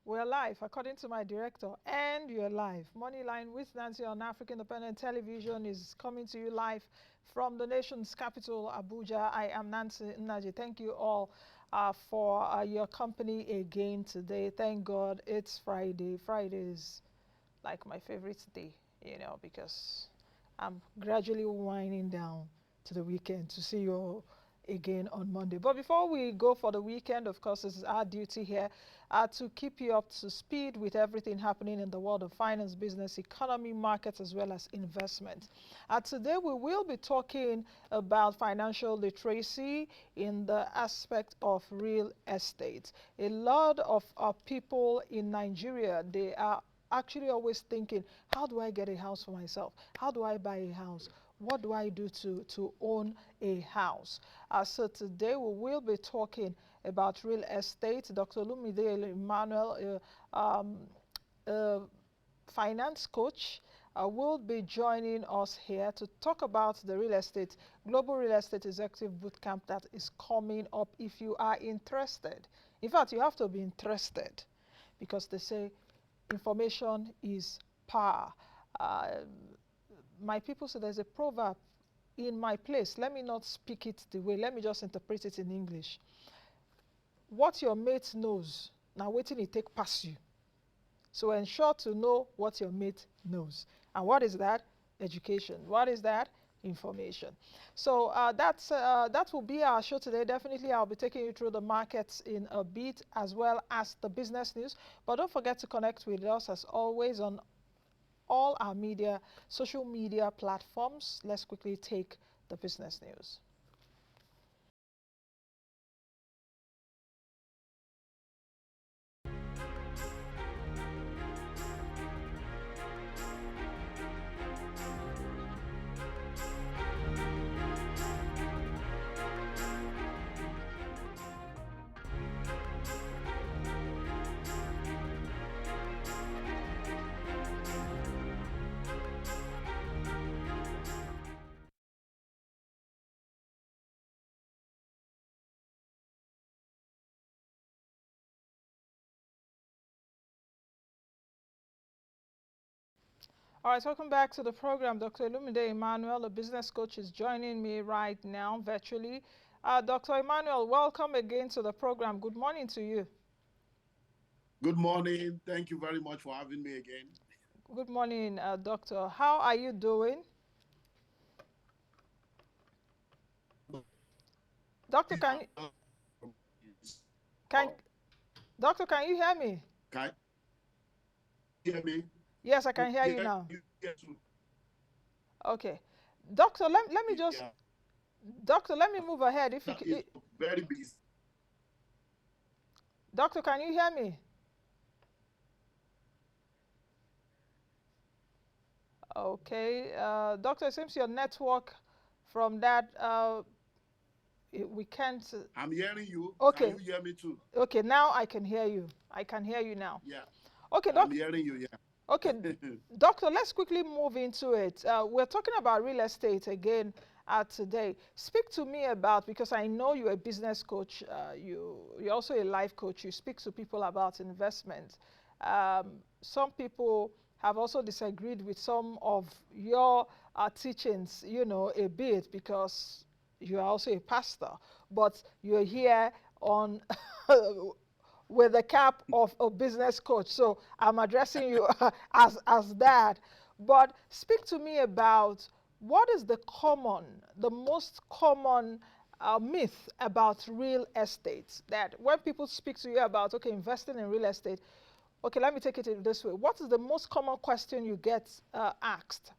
We're live, according to my director, and you're live. Moneyline with Nancy on African Independent Television is coming to you live from the nation's capital, Abuja. I am Nancy Nnaji. Thank you all for your company again today. Thank God it's Friday. Friday is like my favorite day, because I'm gradually winding down to the weekend to see you all again on Monday. But before we go for the weekend, of course, this is our duty here to keep you up to speed with everything happening in the world of finance, business, economy, markets, as well as investment. Today, we will be talking about financial literacy in the aspect of real estate. A lot of people in Nigeria, they are actually always thinking, how do I get a house for myself? How do I buy a house? What do I do to own a house? So today we will be talking about real estate. Dr. Lumide Emmanuel, finance coach, will be joining us here to talk about the global real estate executive bootcamp that is coming up. If you are interested, in fact, you have to be interested, because they say information is power. Uh, my people say there's a proverb in my place. Let me not speak it the way, let me just interpret it in English. What your mate knows, now waiting it take pass you. So ensure to know what your mate knows. And what is that? Education. What is that? Information. So that will be our show today. Definitely, I'll be taking you through the markets in a bit, as well as the business news. But don't forget to connect with us, as always, on all our social media platforms. Let's quickly take the business news. All right, welcome back to the program. Dr. Lumide Emmanuel, a business coach, is joining me right now virtually. Dr. Emmanuel, welcome again to the program. Good morning to you. Good morning. Thank you very much for having me again. Good morning, Doctor. How are you doing? Doctor, can Doctor, can you hear me? Can you hear me? Yes, I can hear you Yeah, now. you get to. Okay. Doctor, let me just Yeah, Doctor, let me move ahead. If you that is very busy. Doctor, can you hear me? Okay. Doctor, it seems your network from that we can't. I'm hearing you. Can Okay. you hear me too? Okay, now I can hear you. I can hear you now. Yeah, Okay, I'm doc. hearing you. Okay, Yeah. doctor, let's quickly move into it. We're talking about real estate again today. Speak to me about, because I know you're a business coach, you're also a life coach. You speak to people about investment. Some people have also disagreed with some of your teachings, a bit, because you are also a pastor, but you're here on with the cap of a business coach. So I'm addressing you as that. But speak to me about what is the most common myth about real estate, that when people speak to you about, okay, investing in real estate, okay, let me take it in this way. What is the most common question you get asked?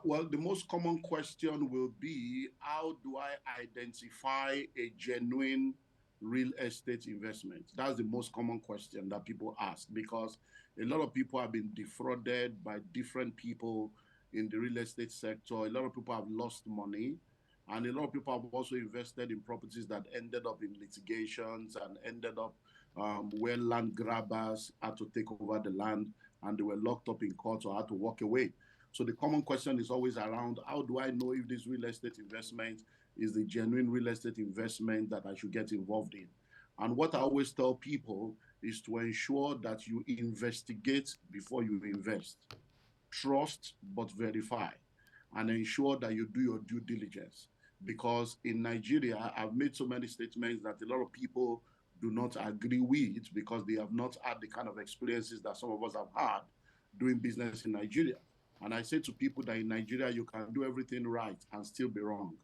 Well, the most common question will be, how do I identify a genuine real estate investment? That's the most common question that people ask, because a lot of people have been defrauded by different people in the real estate sector. A lot of people have lost money, and a lot of people have also invested in properties that ended up in litigations and ended up where land grabbers had to take over the land, and they were locked up in court or had to walk away. So the common question is always around, how do I know if this real estate investment is the genuine real estate investment that I should get involved in? And what I always tell people is to ensure that you investigate before you invest. Trust but verify, and ensure that you do your due diligence. Because in Nigeria, I've made so many statements that a lot of people do not agree with because they have not had the kind of experiences that some of us have had doing business in Nigeria. And I say to people that in Nigeria, you can do everything right and still be wrong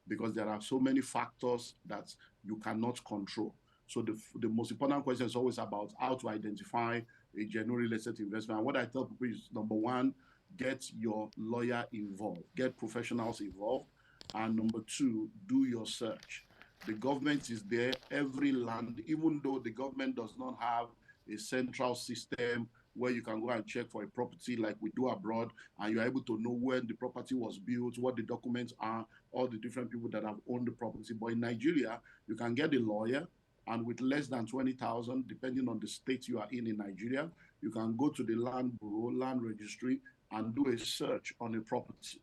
because there are so many factors that you cannot control. So the most important question is always about how to identify a genuine real estate investment. And what I tell people is number one, get your lawyer involved, get professionals involved. And number two, do your search. The government is there, every land, even though the government does not have a central system where you can go and check for a property like we do abroad, and you're able to know when the property was built, what the documents are, all the different people that have owned the property. But in Nigeria, you can get a lawyer, and with less than 20,000, depending on the state you are in Nigeria, you can go to the land bureau, land registry, and do a search on a property.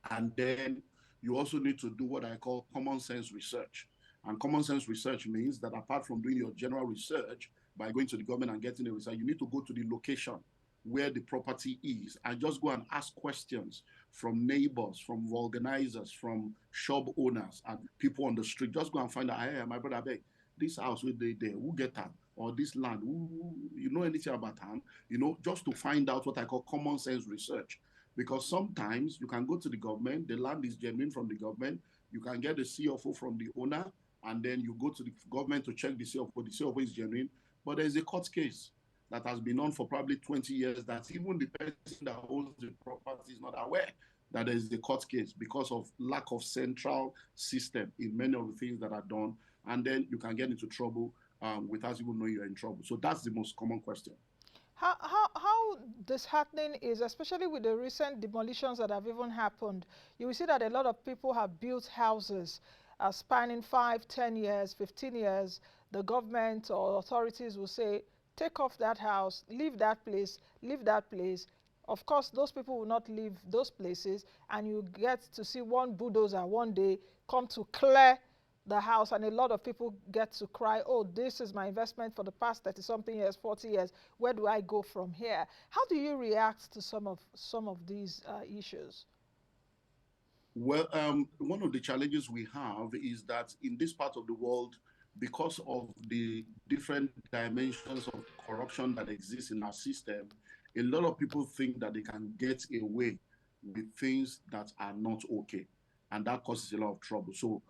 And then you also need to do what I call common sense research. And common sense research means that apart from doing your general research by going to the government and getting a research, you need to go to the location where the property is and just go and ask questions from neighbors, from organizers, from shop owners, and people on the street. Just go and find out, hey, my brother, I beg, this house where they there, who get that? Or this land, you know anything about town? Just to find out what I call common sense research. Because sometimes you can go to the government, the land is genuine from the government, you can get the CFO from the owner, and then you go to the government to check the CFO. The CFO is genuine, but there's a court case that has been on for probably 20 years that even the person that owns the property is not aware that there is a court case because of lack of central system in many of the things that are done. And then you can get into trouble without even knowing you're in trouble. So that's the most common question. How disheartening is, especially with the recent demolitions that have even happened, you will see that a lot of people have built houses spanning 5, 10 years, 15 years. The government or authorities will say, take off that house, leave that place, leave that place. Of course, those people will not leave those places, and you get to see one bulldozer one day come to clear the house, and a lot of people get to cry, oh, this is my investment for the past 30 something years, 40 years, where do I go from here? How do you react to some of these issues? Well, one of the challenges we have is that in this part of the world, because of the different dimensions of corruption that exist in our system, a lot of people think that they can get away with things that are not okay. And that causes a lot of trouble. So,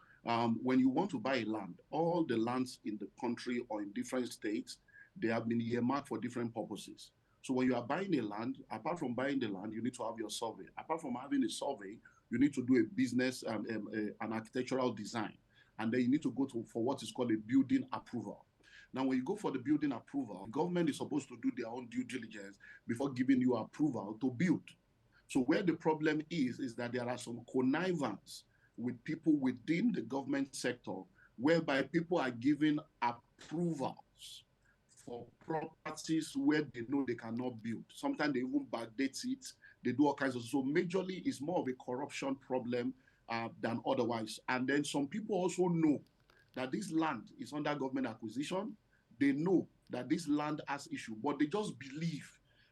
when you want to buy a land, all the lands in the country or in different states, they have been earmarked for different purposes. So, when you are buying a land, apart from buying the land, you need to have your survey. Apart from having a survey, you need to do a business an architectural design, and then you need to go for what is called a building approval. Now, when you go for the building approval, the government is supposed to do their own due diligence before giving you approval to build. So where the problem is that there are some connivance with people within the government sector, whereby people are given approvals for properties where they know they cannot build. Sometimes they even backdate it. They do all kinds of. So majorly, it's more of a corruption problem than otherwise. And then some people also know that this land is under government acquisition. They know that this land has issue, but they just believe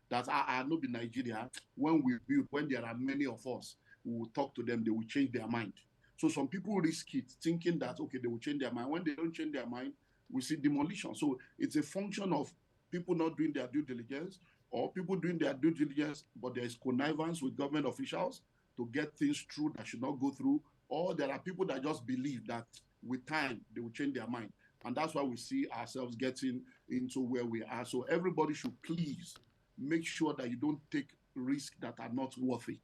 that I know in Nigeria, when we build, when there are many of us, we will talk to them, they will change their mind. So some people risk it, thinking that, okay, they will change their mind. When they don't change their mind, we see demolition. So it's a function of people not doing their due diligence, or people doing their due diligence, but there is connivance with government officials to get things through that should not go through, or there are people that just believe that with time they will change their mind. And that's why we see ourselves getting into where we are. So everybody should please make sure that you don't take risks that are not worth it.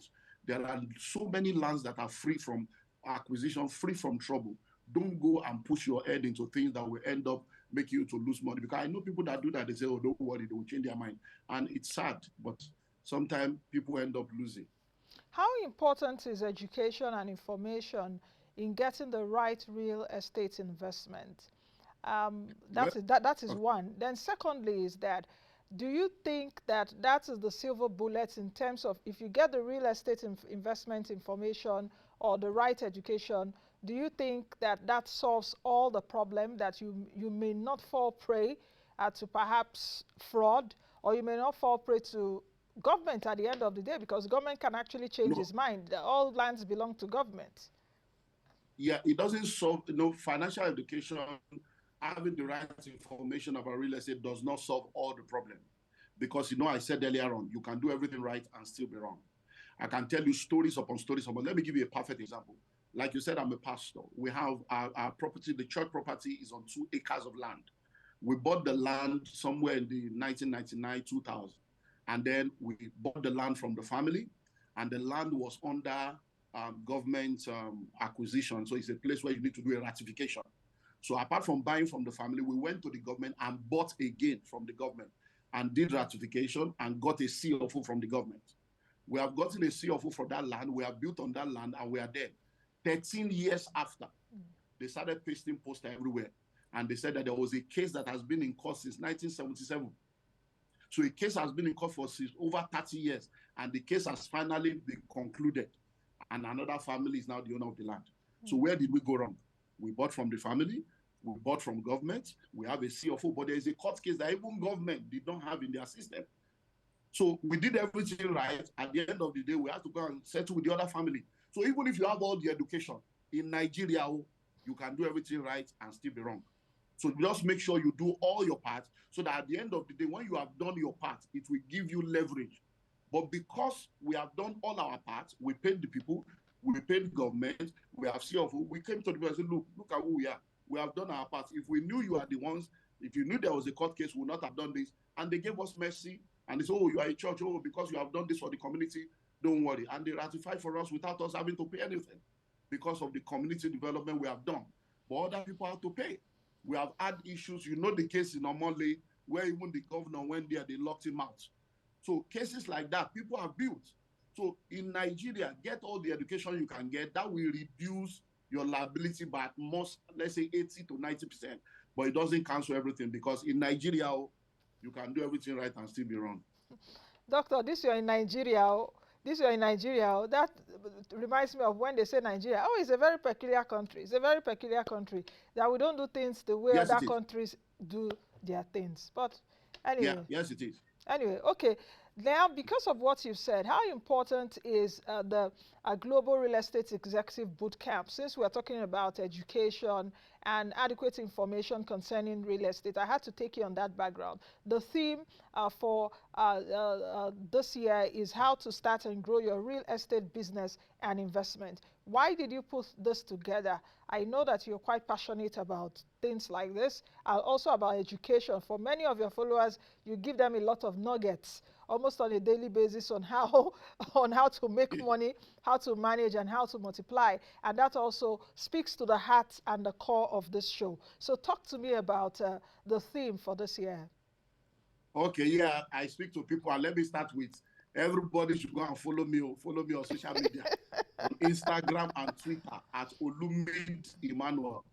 There are so many lands that are free from acquisition, free from trouble. Don't go and push your head into things that will end up making you to lose money. Because I know people that do that, they say, oh, don't worry, they will change their mind. And it's sad, but sometimes people end up losing. How important is education and information in getting the right real estate investment? Well, That is one. Then secondly is that, do you think that that is the silver bullet in terms of if you get the real estate investment information or the right education, do you think that that solves all the problem, that you may not fall prey to perhaps fraud, or you may not fall prey to government at the end of the day, because government can actually change No, its mind. All lands belong to government. yeah, it doesn't solve, financial education, having the right information about real estate does not solve all the problem. Because, I said earlier on, you can do everything right and still be wrong. I can tell you stories upon stories upon. Let me give you a perfect example. Like you said, I'm a pastor. We have our property, the church property is on 2 acres of land. We bought the land somewhere in the 1999, 2000. And then we bought the land from the family, and the land was under government acquisition. So it's a place where you need to do a ratification. So apart from buying from the family, we went to the government and bought again from the government and did ratification and got a CFO from the government. We have gotten a CFO for that land. We have built on that land, and we are there. 13 years after, they started pasting posters everywhere. And they said that there was a case that has been in court since 1977. So a case has been in court for over 30 years, and the case has finally been concluded. And another family is now the owner of the land. So where did we go wrong? We bought from the family, we bought from government, we have a CFO, but there is a court case that even government did not have in their system. So we did everything right. At the end of the day, we had to go and settle with the other family. So even if you have all the education in Nigeria, you can do everything right and still be wrong. So just make sure you do all your parts, so that at the end of the day, when you have done your part, it will give you leverage. But because we have done all our parts, we paid the people, we paid government, we have CFO, we came to the people and said, look at who we are. We have done our part. If we knew you are the ones, if you knew there was a court case, we would not have done this. And they gave us mercy. And they said, you are a church, because you have done this for the community, don't worry. And they ratified for us without us having to pay anything, because of the community development we have done. But other people have to pay. We have had issues. The case in Omole, where even the governor went there, they locked him out. So cases like that, people have built. So in Nigeria, get all the education you can get. That will reduce your liability by at most, let's say 80 to 90%. But it doesn't cancel everything, because in Nigeria, you can do everything right and still be wrong. Doctor, this you're in Nigeria. This you're in Nigeria. That reminds me of when they say Nigeria. Oh, it's a very peculiar country. It's a very peculiar country, that we don't do things the way Yes, other it is. countries do their things. But anyway. Yeah, yes, it is. Anyway, okay. Now, because of what you've said, how important is the Global Real Estate Executive Bootcamp? Since we're talking about education and adequate information concerning real estate, I had to take you on that background. The theme for this year is how to start and grow your real estate business and investment. Why did you put this together? I know that you're quite passionate about things like this, also about education. For many of your followers, you give them a lot of nuggets almost on a daily basis on how to make money, how to manage, and how to multiply. And that also speaks to the heart and the core of this show. So talk to me about the theme for this year. Okay, yeah, I speak to people, and let me start with, everybody should go and follow me on social media, on Instagram and Twitter at Olumide Emmanuel,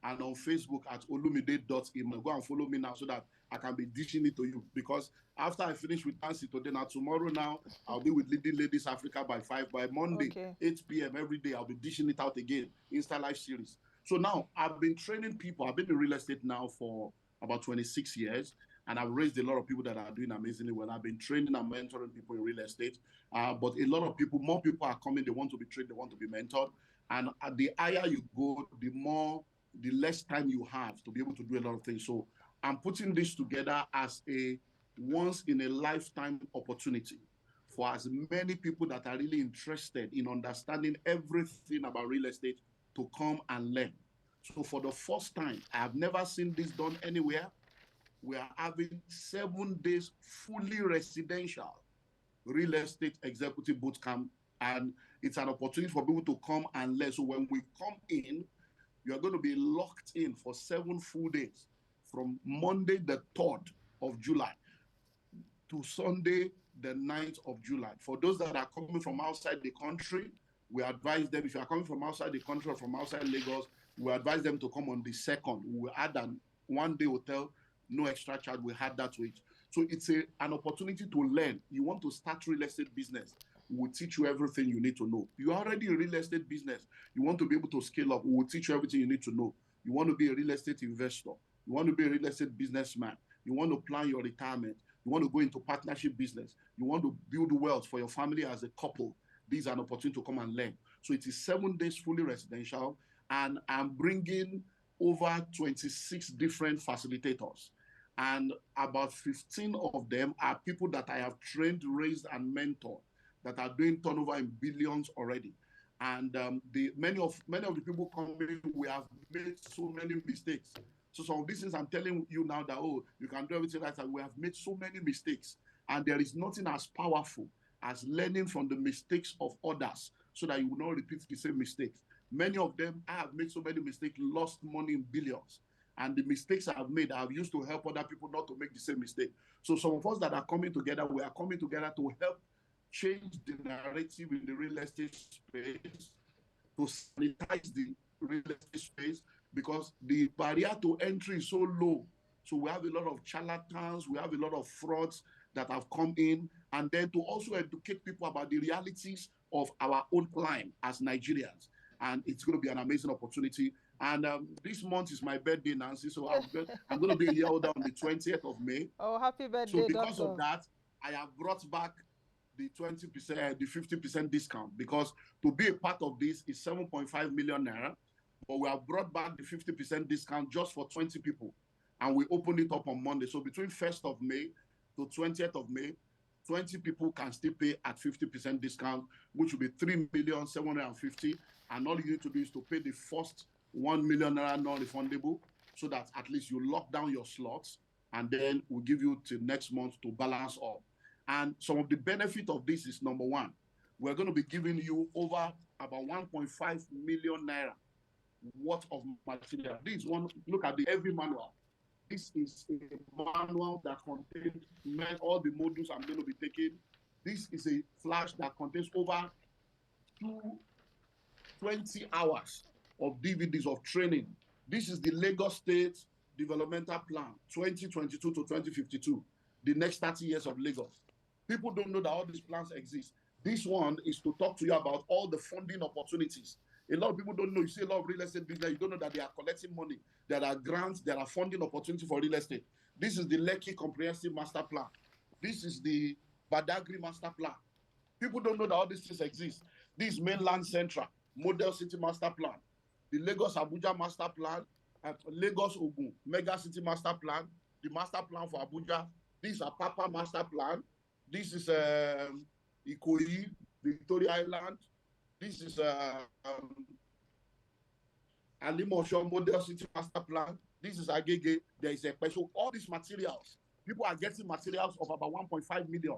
and on Facebook at olumide.emmanuel. Go and follow me now, so that I can be dishing it to you. Because after I finish with Nancy today, now tomorrow, now I'll be with Leading Ladies Africa by 5. By Monday, Okay. 8 p.m. every day, I'll be dishing it out again, Insta Live series. So now I've been training people. I've been in real estate now for about 26 years. And I've raised a lot of people that are doing amazingly well. I've been training and mentoring people in real estate. But a lot of people, more people are coming. They want to be trained. They want to be mentored. And the higher you go, the less time you have to be able to do a lot of things. So I'm putting this together as a once in a lifetime opportunity for as many people that are really interested in understanding everything about real estate to come and learn. So for the first time, I have never seen this done anywhere. We are having 7 days fully residential real estate executive bootcamp, and it's an opportunity for people to come and learn. So when we come in, you are going to be locked in for 7 full days, from Monday the 3rd of July to Sunday the 9th of July. For those that are coming from outside the country, we advise them, if you are coming from outside the country or from outside Lagos, we advise them to come on the 2nd. We will add an 1-day hotel, no extra charge. We had that to it. So it's an opportunity to learn. You want to start real estate business. We will teach you everything you need to know. You're already in real estate business. You want to be able to scale up. We will teach you everything you need to know. You want to be a real estate investor. You want to be a real estate businessman. You want to plan your retirement. You want to go into partnership business. You want to build wealth for your family as a couple. These are an opportunity to come and learn. So it is 7 days fully residential, and I'm bringing over 26 different facilitators. And about 15 of them are people that I have trained, raised, and mentored that are doing turnover in billions already. And many of the people coming, we have made so many mistakes. So some of these things I'm telling you now that, oh, you can do everything right, and we have made so many mistakes. And there is nothing as powerful as learning from the mistakes of others so that you will not repeat the same mistakes. Many of them, I have made so many mistakes, lost money in billions. And the mistakes I've made, I've used to help other people not to make the same mistake. So some of us that are coming together, we are coming together to help change the narrative in the real estate space, to sanitize the real estate space, because the barrier to entry is so low. So we have a lot of charlatans, we have a lot of frauds that have come in, and then to also educate people about the realities of our own climb as Nigerians. And it's going to be an amazing opportunity. And this month is my birthday, Nancy, so I'm going to be a year older on the 20th of May. Oh, happy So birthday, because of doctor. that, I have brought back the 20%, the 50% discount, because to be a part of this is 7.5 million naira. But we have brought back the 50% discount just for 20 people. And we opened it up on Monday. So between 1st of May to 20th of May, 20 people can still pay at 50% discount, which will be 3,750,000. And all you need to do is to pay the first 1 million naira non-refundable, so that at least you lock down your slots, and then we'll give you till next month to balance up. And some of the benefit of this is, number one, we're going to be giving you over about 1.5 million naira worth of material. This one, look at the heavy manual. This is a manual that contains all the modules I'm going to be taking. This is a flash that contains over 20 hours of DVDs of training. This is the Lagos State Developmental Plan 2022 to 2052, the next 30 years of Lagos. People don't know that all these plans exist. This one is to talk to you about all the funding opportunities. A lot of people don't know. You see a lot of real estate business, you don't know that they are collecting money. There are grants, there are funding opportunities for real estate. This is the Lekki Comprehensive Master Plan. This is the Badagry Master Plan. People don't know that all these things exist. This Mainland Central Model City Master Plan, the Lagos Abuja Master Plan, Lagos Ogun Mega City Master Plan, the Master Plan for Abuja. These are Papa Master Plan. This is Ikoyi, Victoria Island. This is Alimosho Model City Master Plan. This is Agege. There is a special. All these materials, people are getting materials of about 1.5 million.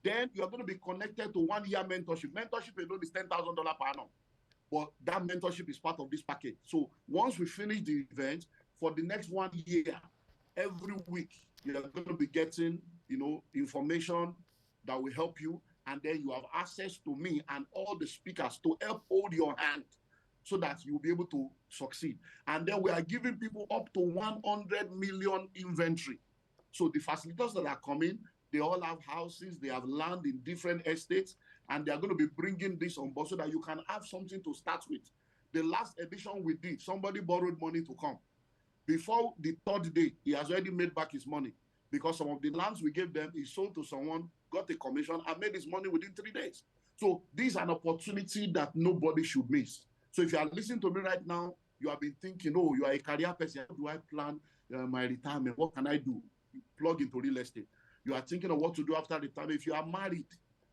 Then you are going to be connected to 1 year mentorship. Mentorship alone is $10,000 per annum. But that mentorship is part of this package. So once we finish the event, for the next 1 year, every week, you're going to be getting, information that will help you. And then you have access to me and all the speakers to help hold your hand so that you'll be able to succeed. And then we are giving people up to 100 million inventory. So the facilitators that are coming, they all have houses, they have land in different estates, and they are going to be bringing this on board so that you can have something to start with. The last edition we did, somebody borrowed money to come. Before the 3rd day, he has already made back his money, because some of the lands we gave them, he sold to someone, got a commission, and made his money within 3 days. So this is an opportunity that nobody should miss. So if you are listening to me right now, you have been thinking, oh, you are a career person. How do I plan my retirement? What can I do? You plug into real estate. You are thinking of what to do after retirement. If you are married,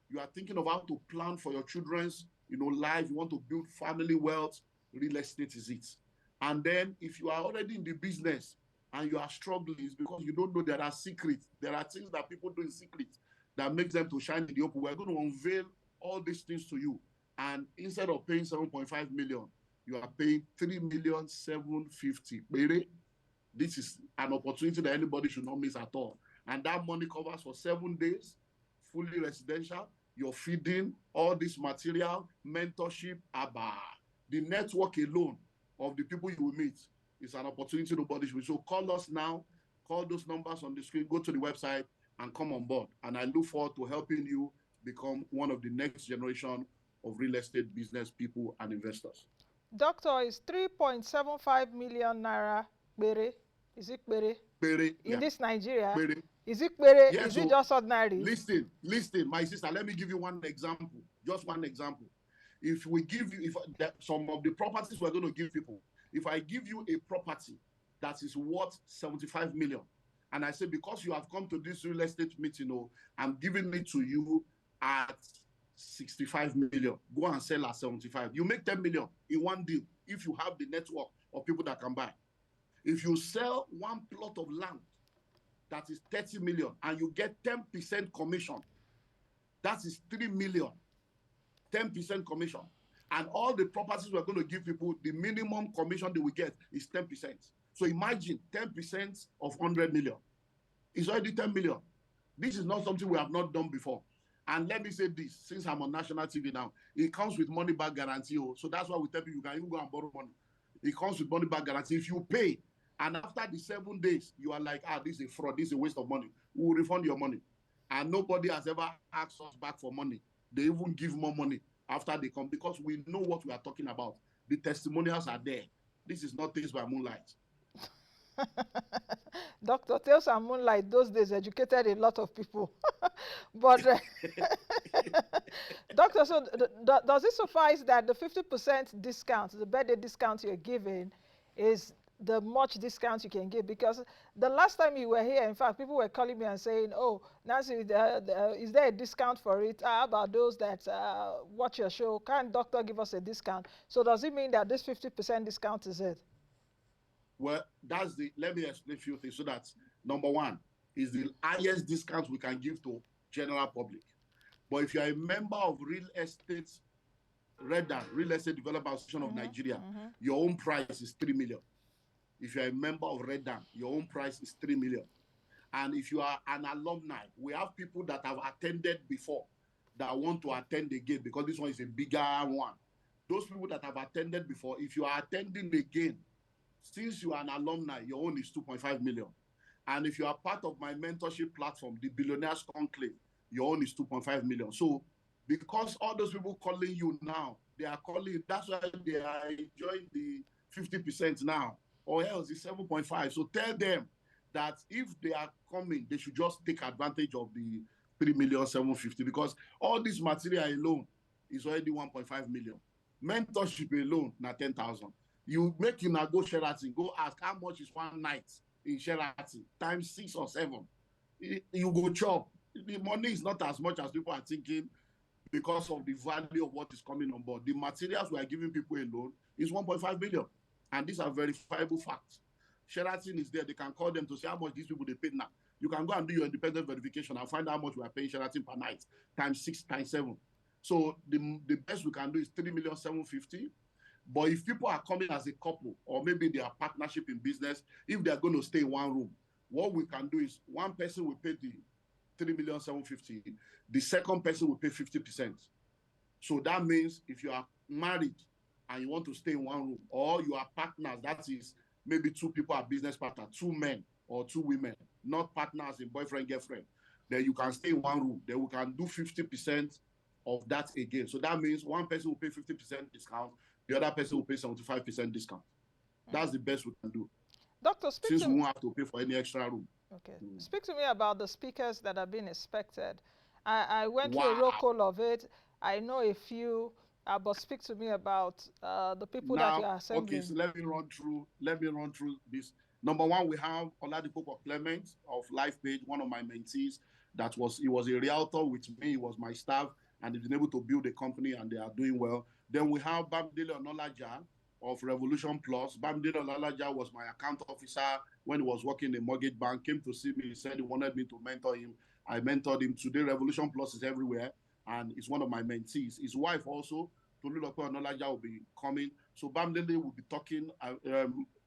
you are thinking of how to plan for your children's life. You want to build family wealth. Real estate is it. And then if you are already in the business and you are struggling, it's because you don't know there are secrets. There are things that people do in secret that makes them to shine in the open. We're going to unveil all these things to you. And instead of paying 7.5 million, you are paying 3,750,000. This is an opportunity that anybody should not miss at all. And that money covers for 7 days, fully residential, your feeding, all this material, mentorship, the network alone of the people you will meet is an opportunity nobody should miss. So call us now, call those numbers on the screen, go to the website and come on board. And I look forward to helping you become one of the next generation of real estate business people and investors. Doctor, is 3.75 million naira pere? Is it pere? Pere, In yeah, this Nigeria? pere. Is it pere? Yeah, Is it so just ordinary? listen, my sister, let me give you one example, just one example. If we give you, some of the properties we're going to give people, if I give you a property that is worth 75 million, and I say, because you have come to this real estate meeting, oh, I'm giving it to you at 65 million. Go and sell at 75. You make 10 million in one deal if you have the network of people that can buy. If you sell one plot of land that is 30 million and you get 10% commission, that is 3 million. 10% commission. And all the properties we're going to give people, the minimum commission they will get is 10%. So imagine 10% of 100 million. It's already 10 million. This is not something we have not done before. And let me say this, since I'm on national TV now, it comes with money back guarantee. So that's why we tell people you can even go and borrow money. It comes with money back guarantee. If you pay, and after the 7 days, you are like, this is a fraud, this is a waste of money, we will refund your money. And nobody has ever asked us back for money. They even give more money after they come, because we know what we are talking about. The testimonials are there. This is not Tales by Moonlight. Dr. Tales and Moonlight those days educated a lot of people. But doctor, so does it suffice that the 50% discount, the birthday discount you're giving, is the much discount you can give? Because the last time you were here, in fact, people were calling me and saying, "Oh, Nancy, is there a discount for it? How about those that watch your show? Can't doctor give us a discount?" So does it mean that this 50% discount is it? Well, let me explain a few things so that number one is the highest discount we can give to general public. But if you are a member of Real Estate Real Estate Developer Association of Nigeria, your own price is 3 million. If you're a member of Redan, your own price is 3 million. And if you are an alumni, we have people that have attended before that want to attend again, because this one is a bigger one. Those people that have attended before, if you are attending again, since you are an alumni, your own is 2.5 million. And if you are part of my mentorship platform, the Billionaires Conclave, your own is 2.5 million. So because all those people calling you now, they are calling, that's why they are enjoying the 50% now, or else it's 7.5. So tell them that if they are coming, they should just take advantage of the 3,750,000, because all this material alone is already 1.5 million. Mentorship alone, now 10,000. You make you now go Sheraton, go ask how much is one night in Sheraton, times 6 or 7. You go chop. The money is not as much as people are thinking, because of the value of what is coming on board. The materials we are giving people alone is 1.5 billion. And these are verifiable facts. Sheraton is there. They can call them to say how much these people they paid now. You can go and do your independent verification and find out how much we are paying Sheraton per night, times 6, times 7. So the best we can do is 3,750,000. But if people are coming as a couple, or maybe they are partnership in business, if they are going to stay in one room, what we can do is one person will pay the 3,750,000. The second person will pay 50%. So that means if you are married and you want to stay in one room, or you are partners, that is maybe 2 people are business partners, 2 men or 2 women, not partners in boyfriend, girlfriend, then you can stay in one room. Then we can do 50% of that again. So that means one person will pay 50% discount, the other person will pay 75% discount. That's the best we can do. Doctor, speak Since to we me. won't have to pay for any extra room. Okay. Speak to me about the speakers that are being expected. I went through a roll Wow. call of it. I know a few, but speak to me about the people that you Now, are okay, assembling. so let me run through this. Number one, we have Oladipo Clement of Life Page, one of my mentees. He was a realtor with me, he was my staff, and he's been able to build a company, and they are doing well. Then we have Bamidele Onolaja of Revolution Plus. Bamidele Onolaja was my account officer when he was working in a mortgage bank, came to see me, he said he wanted me to mentor him. I mentored him. Today, Revolution Plus is everywhere, and he's one of my mentees. His wife also, Tolulope Onolaja, will be coming. So Bamidele will be talking.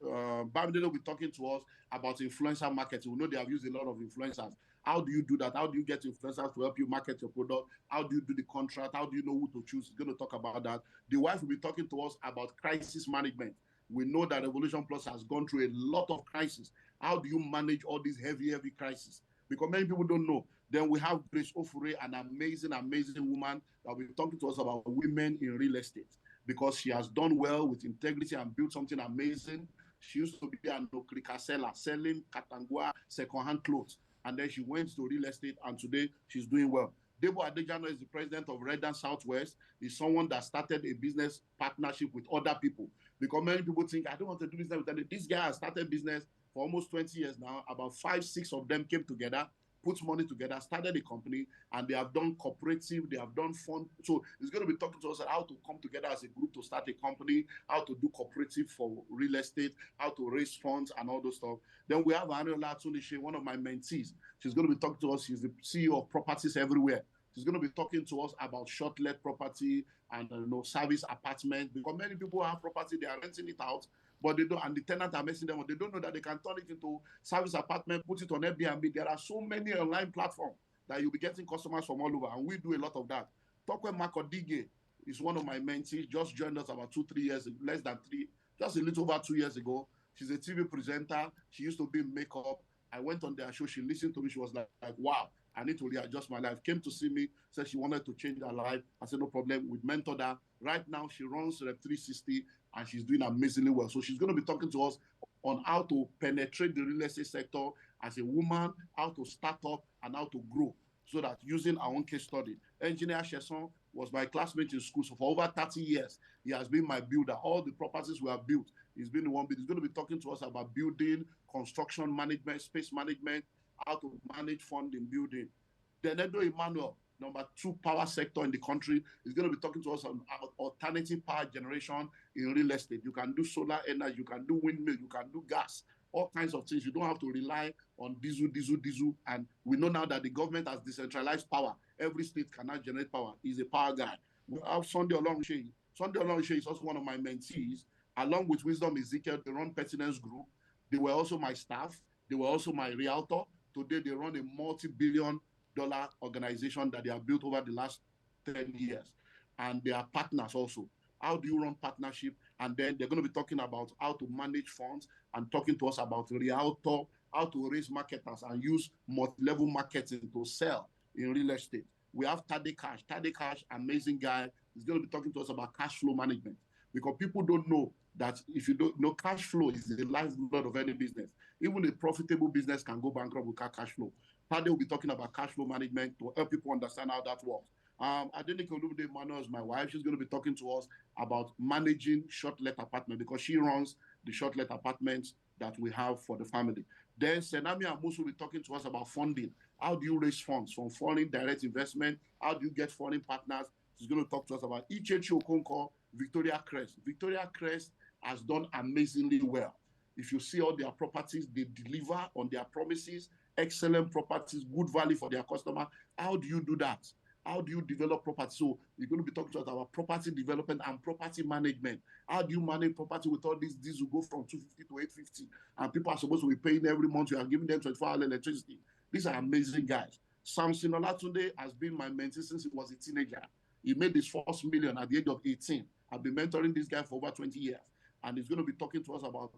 Bamidele will be talking to us about influencer marketing. We know they have used a lot of influencers. How do you do that? How do you get influencers to help you market your product? How do you do the contract? How do you know who to choose? He's going to talk about that. The wife will be talking to us about crisis management. We know that Revolution Plus has gone through a lot of crises. How do you manage all these heavy crises? Because many people don't know. Then we have Grace Ofure, an amazing, amazing woman that will be talking to us about women in real estate because she has done well with integrity and built something amazing. She used to be an okrika seller, selling Katangua second-hand clothes. And then she went to real estate, and today she's doing well. Debo Adejano is the president of Red Southwest. He's someone that started a business partnership with other people. Because many people think, I don't want to do business with them. This guy has started business for almost 20 years now. About 5, 6 of them came together, put money together, started a company, and they have done cooperative, they have done fund. So it's going to be talking to us about how to come together as a group to start a company, how to do cooperative for real estate, how to raise funds, and all those stuff. Then we have Aniola Tunishe, one of my mentees. She's going to be talking to us. She's the CEO of Properties Everywhere. She's going to be talking to us about short-let property and service apartments, because many people have property, they are renting it out, but they don't, and the tenants are messing them up. They don't know that they can turn it into service apartment, put it on Airbnb. There are so many online platforms that you'll be getting customers from all over, and we do a lot of that. Tokwe Makodige is one of my mentees, just joined us about 2-3 years, less than 3, just a little over 2 years ago. She's a TV presenter. She used to be in makeup. I went on their show. She listened to me. She was like, wow, I need to readjust my life. Came to see me, said she wanted to change her life. I said, no problem. We mentored her. Right now, she runs Rep 360 and she's doing amazingly well. So she's going to be talking to us on how to penetrate the real estate sector as a woman, how to start up and how to grow. So that using our own case study. Engineer Chesson was my classmate in school. So for over 30 years, he has been my builder. All the properties we have built, he's been the one. He's going to be talking to us about building, construction management, space management, how to manage fund in building. Then Edo Emmanuel, number 2 power sector in the country, is going to be talking to us on alternative power generation in real estate. You can do solar energy, you can do windmill, you can do gas, all kinds of things. You don't have to rely on diesel. And we know now that the government has decentralized power. Every state cannot generate power. He's a power guy. We have Sunday Olorunse. Sunday Olorunse is also one of my mentees. Along with Wisdom Ezekiel, they run Pertinence Group. They were also my staff. They were also my realtor. Today, they run a multi-billion-dollar organization that they have built over the last 10 years. And they are partners also. How do you run partnership? And then they're going to be talking about how to manage funds and talking to us about realtor, how to raise marketers and use multi-level marketing to sell in real estate. We have Tade Cash. Tade Cash, amazing guy, is going to be talking to us about cash flow management, because people don't know that if you don't know, cash flow is the lifeblood of any business. Even a profitable business can go bankrupt without cash flow. Tade will be talking about cash flow management to help people understand how that works. Adenike Olumide Manuel is my wife. She's going to be talking to us about managing short-let apartment, because she runs the short-let apartments that we have for the family. Then Senami Amus will be talking to us about funding. How do you raise funds from foreign direct investment? How do you get foreign partners? She's going to talk to us about Ichechi Okonkwo, Victoria Crest. Victoria Crest has done amazingly well. If you see all their properties, they deliver on their promises, excellent properties, good value for their customer. How do you do that? How do you develop property? So you're going to be talking to us about property development and property management. How do you manage property with all these? These will go from 250 to 850, and people are supposed to be paying every month. You are giving them 24-hour electricity. These are amazing guys. Samson Olatunde has been my mentor since he was a teenager. He made his first million at the age of 18. I've been mentoring this guy for over 20 years. And he's going to be talking to us about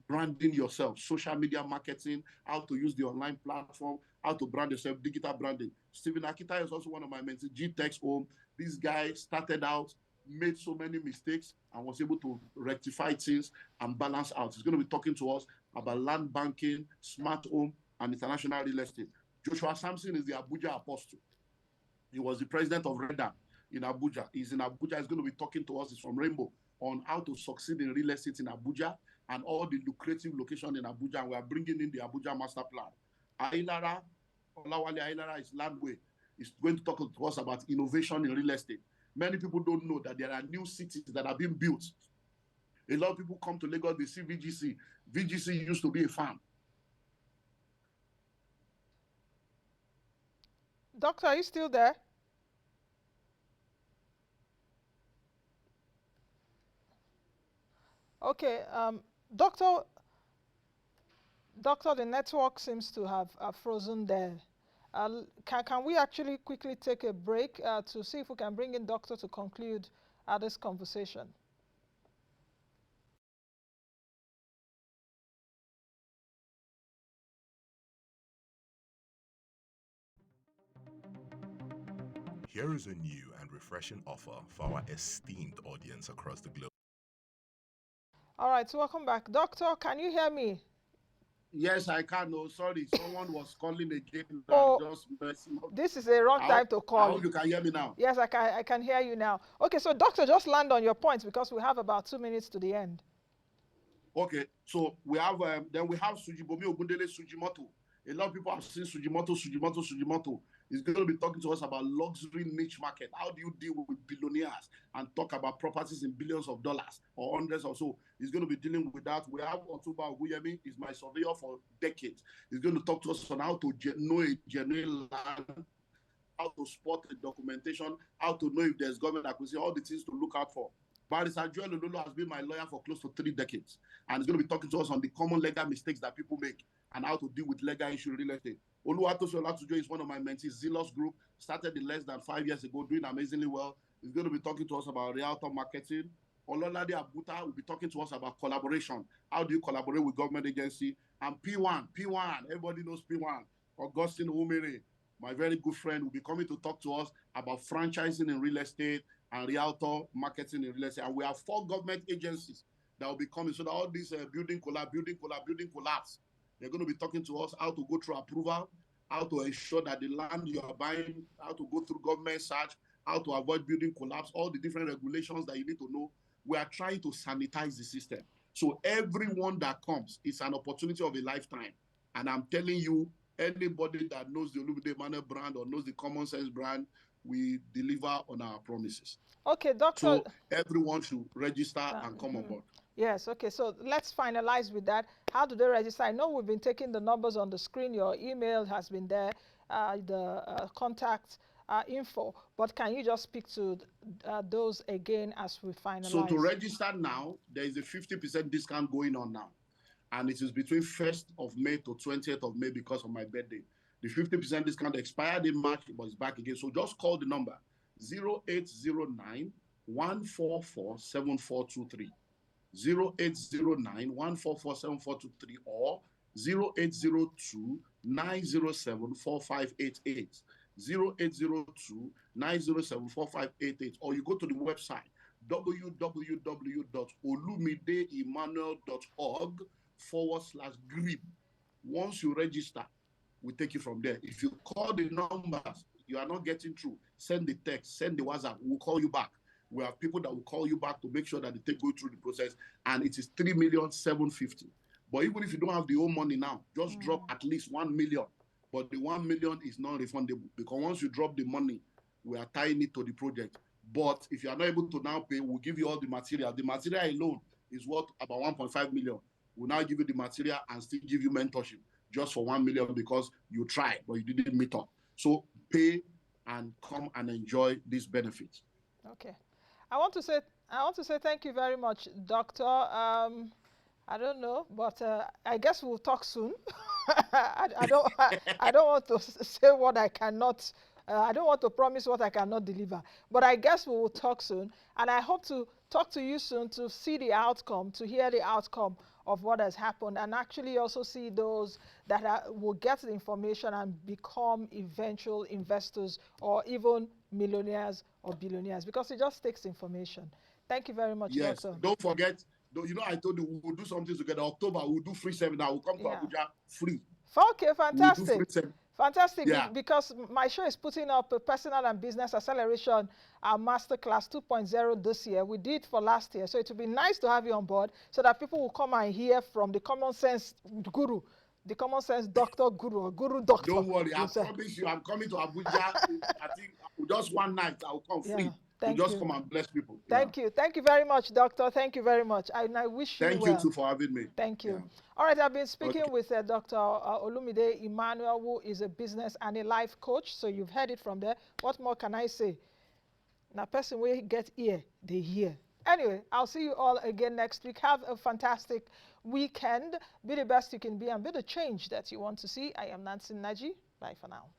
branding yourself, social media marketing, how to use the online platform, how to brand yourself, digital branding. Stephen Akita is also one of my mentors, G-Tex Home. This guy started out, made so many mistakes, and was able to rectify things and balance out. He's going to be talking to us about land banking, smart home, and international real estate. Joshua Sampson is the Abuja apostle. He was the president of Reda in Abuja. He's in Abuja. He's going to be talking to us. He's from Rainbow, on how to succeed in real estate in Abuja and all the lucrative locations in Abuja. And we are bringing in the Abuja master plan. Ailara, Olawale Ailara is Landway. He's going to talk to us about innovation in real estate. Many people don't know that there are new cities that are being built. A lot of people come to Lagos, they see VGC. VGC used to be a farm. Doctor, are you still there? Okay, Doctor, the network seems to have frozen there. Can we actually quickly take a break to see if we can bring in Doctor to conclude this conversation? Here is a new and refreshing offer for our esteemed audience across the globe. All right, so welcome back. Doctor, can you hear me? Yes, I can. Oh, sorry. Someone was calling again. I'm Oh, just messing up. this is a wrong time to I call. hope you can hear me now. Yes, I can hear you now. Okay, so doctor, just land on your points because we have about 2 minutes to the end. Okay, so we have then we have Sujibomi Ogundele Sujimoto. A lot of people have seen Sujimoto. He's going to be talking to us about luxury niche market. How do you deal with billionaires and talk about properties in billions of dollars or hundreds or so? He's going to be dealing with that. We have Otuba Oguyemi. He's my surveyor for decades. He's going to talk to us on how to know a genuine land, how to spot the documentation, how to know if there's government acquisition, all the things to look out for. Barrister Joel Ololo has been my lawyer for close to 3 decades, and he's going to be talking to us on the common legal mistakes that people make and how to deal with legal issue in real estate. Oluwatosin Olatujo is one of my mentees. Zealous Group started in less than 5 years ago, doing amazingly well. He's going to be talking to us about realtor marketing. Ololade Abuta will be talking to us about collaboration. How do you collaborate with government agency? And P1, everybody knows P1. Augustine Umere, my very good friend, will be coming to talk to us about franchising in real estate and realtor marketing in real estate. And we have 4 government agencies that will be coming. So that all these building collapse, they're going to be talking to us how to go through approval, how to ensure that the land you are buying, how to go through government search, how to avoid building collapse, all the different regulations that you need to know. We are trying to sanitize the system. So everyone that comes is an opportunity of a lifetime. And I'm telling you, anybody that knows the Olumide Emmanuel brand or knows the Common Sense brand, we deliver on our promises. Okay, doctor. So everyone should register and come on board. Yes, okay, so let's finalize with that. How do they register? I know we've been taking the numbers on the screen. Your email has been there, the contact info. But can you just speak to those again as we finalize? So to register now, there is a 50% discount going on now. And it is between 1st of May to 20th of May because of my birthday. The 50% discount expired in March, but it's back again. So just call the number 0809 144 7423. 0809 144 7423 or 0802 907 4588. 0802 907 4588. Or you go to the website www.olumideemmanuel.org/grip. Once you register, we take you from there. If you call the numbers, you are not getting through, send the text, send the WhatsApp, we'll call you back. We have people that will call you back to make sure that they go through the process, and it is 3,750,000. But even if you don't have the whole money now, just drop at least 1 million. But the 1 million is not refundable because once you drop the money, we are tying it to the project. But if you are not able to now pay, we'll give you all the material. The material alone is worth about 1.5 million. We'll now give you the material and still give you mentorship just for 1 million because you tried, but you didn't meet up. So pay and come and enjoy these benefits. Okay. I want to say thank you very much, Doctor. I don't know, but I guess we'll talk soon. I don't want to say what I cannot. I don't want to promise what I cannot deliver. But I guess we will talk soon, and I hope to talk to you soon to see the outcome, to hear the outcome of what has happened, and actually also see those that will get the information and become eventual investors or even millionaires or billionaires, because it just takes information. Thank you very much, yes, Doctor. Don't forget, I told you we'll do something together. October, we'll do free seminar. We'll come to Abuja free. Okay, fantastic. We'll do free fantastic, because my show is putting up a personal and business acceleration masterclass 2.0 this year. We did for last year, so it would be nice to have you on board so that people will come and hear from the common sense guru, the common sense doctor guru or guru doctor. Don't worry, I promise you, I'm coming to Abuja. I think just one night I'll come free. Thank you. Come and bless people. Thank you. Thank you very much, Doctor. Thank you very much. And I wish you well. Thank you too for having me. Thank you. All right, I've been speaking with Dr. Olumide Emmanuel, who is a business and a life coach. So you've heard it from there. What more can I say? Now, person will get ear, they hear. Anyway, I'll see you all again next week. Have a fantastic weekend. Be the best you can be and be the change that you want to see. I am Nancy Naji. Bye for now.